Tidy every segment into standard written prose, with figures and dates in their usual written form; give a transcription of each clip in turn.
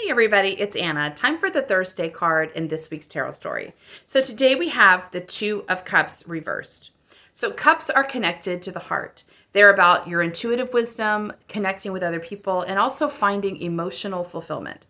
Hey everybody, it's Anna. Time for the Thursday card in this week's tarot story. So today we have the Two of Cups reversed. So cups are connected to the heart. They're about your intuitive wisdom, connecting with other people, and also finding emotional fulfillment.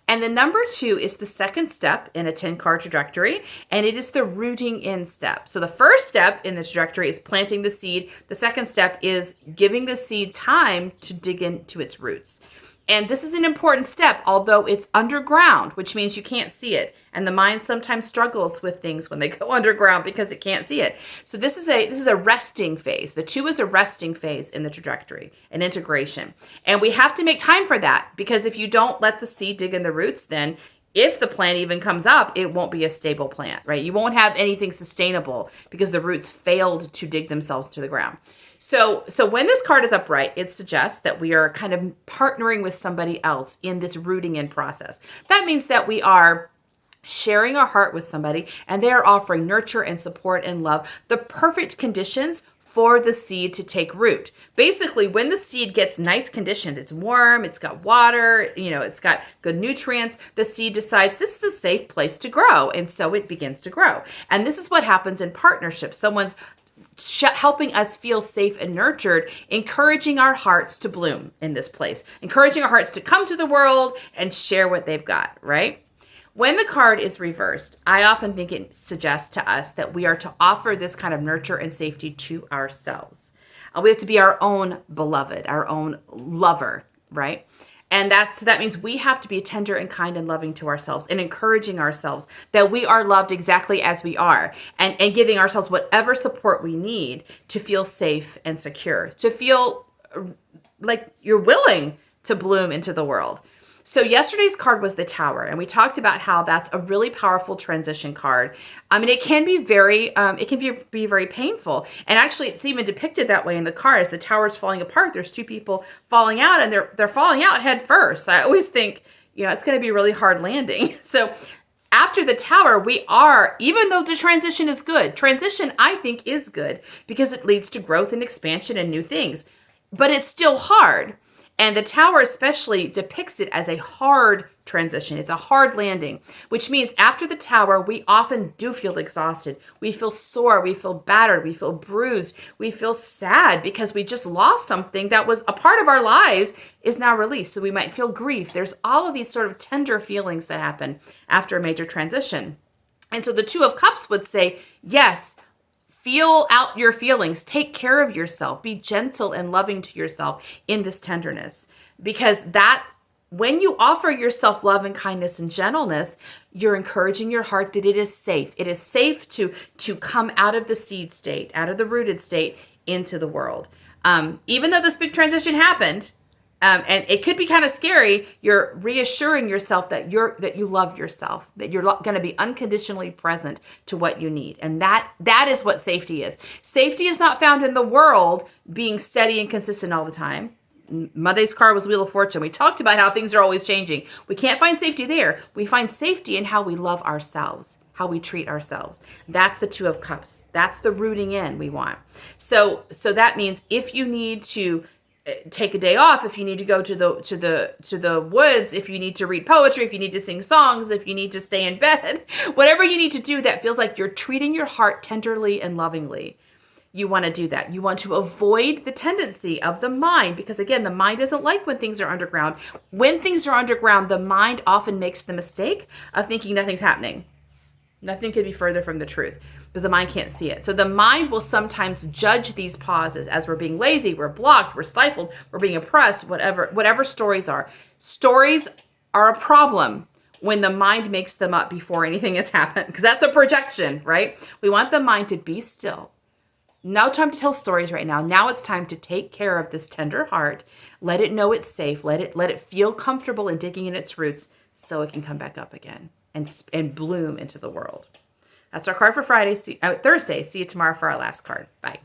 And the number 2 is the second step in a 10 card trajectory, and it is the rooting in step. So the first step in the trajectory is planting the seed. The second step is giving the seed time to dig into its roots. And this is an important step, although it's underground, which means you can't see it. And the mind sometimes struggles with things when they go underground because it can't see it. So this is a resting phase. The 2 is a resting phase in the trajectory, an integration. And we have to make time for that, because if you don't let the seed dig in the roots, then if the plant even comes up, it won't be a stable plant, right? You won't have anything sustainable because the roots failed to dig themselves to the ground. So when this card is upright, it suggests that we are kind of partnering with somebody else in this rooting in process. That means that we are sharing our heart with somebody, and they are offering nurture and support and love, the perfect conditions for the seed to take root. Basically, when the seed gets nice conditions, it's warm, it's got water, it's got good nutrients, the seed decides this is a safe place to grow, and so it begins to grow. And this is what happens in partnerships. Someone's helping us feel safe and nurtured, encouraging our hearts to bloom in this place, encouraging our hearts to come to the world and share what they've got, right? When the card is reversed, I often think it suggests to us that we are to offer this kind of nurture and safety to ourselves. We have to be our own beloved, our own lover, right? And that means we have to be tender and kind and loving to ourselves and encouraging ourselves that we are loved exactly as we are, and giving ourselves whatever support we need to feel safe and secure, to feel like you're willing to bloom into the world. So yesterday's card was the Tower, and we talked about how that's a really powerful transition card. I mean, it can be be very painful, and actually, it's even depicted that way in the card. As the tower is falling apart, there's 2 people falling out, and they're falling out head first. I always think, it's going to be a really hard landing. So after the Tower, we are, even though the transition is good, transition I think is good because it leads to growth and expansion and new things, but it's still hard. And the Tower especially depicts it as a hard transition. It's a hard landing, which means after the Tower, we often do feel exhausted. We feel sore. We feel battered. We feel bruised. We feel sad because we just lost something that was a part of our lives is now released. So we might feel grief. There's all of these sort of tender feelings that happen after a major transition. And so the 2 of Cups would say, yes, feel out your feelings. Take care of yourself. Be gentle and loving to yourself in this tenderness. Because when you offer yourself love and kindness and gentleness, you're encouraging your heart that it is safe. It is safe to come out of the seed state, out of the rooted state into the world. Even though this big transition happened, and it could be kind of scary, you're reassuring yourself that you love yourself, that you're going to be unconditionally present to what you need. And that is what safety is. Safety is not found in the world being steady and consistent all the time. Monday's card was Wheel of Fortune. We talked about how things are always changing. We can't find safety there. We find safety in how we love ourselves, how we treat ourselves. That's the 2 of Cups. That's the rooting in we want. So that means if you need to take a day off, if you need to go to the woods, if you need to read poetry, if you need to sing songs, if you need to stay in bed, whatever you need to do that feels like you're treating your heart tenderly and lovingly, you want to do that. You want to avoid the tendency of the mind, because again, the mind doesn't like when things are underground. When things are underground, the mind often makes the mistake of thinking nothing's happening. Nothing could be further from the truth, but the mind can't see it. So the mind will sometimes judge these pauses as we're being lazy, we're blocked, we're stifled, we're being oppressed, whatever stories are. Stories are a problem when the mind makes them up before anything has happened, because that's a projection, right? We want the mind to be still. No time to tell stories right now. Now it's time to take care of this tender heart. Let it know it's safe. Let it feel comfortable in digging in its roots so it can come back up again and bloom into the world. That's our card for Thursday. See you tomorrow for our last card. Bye.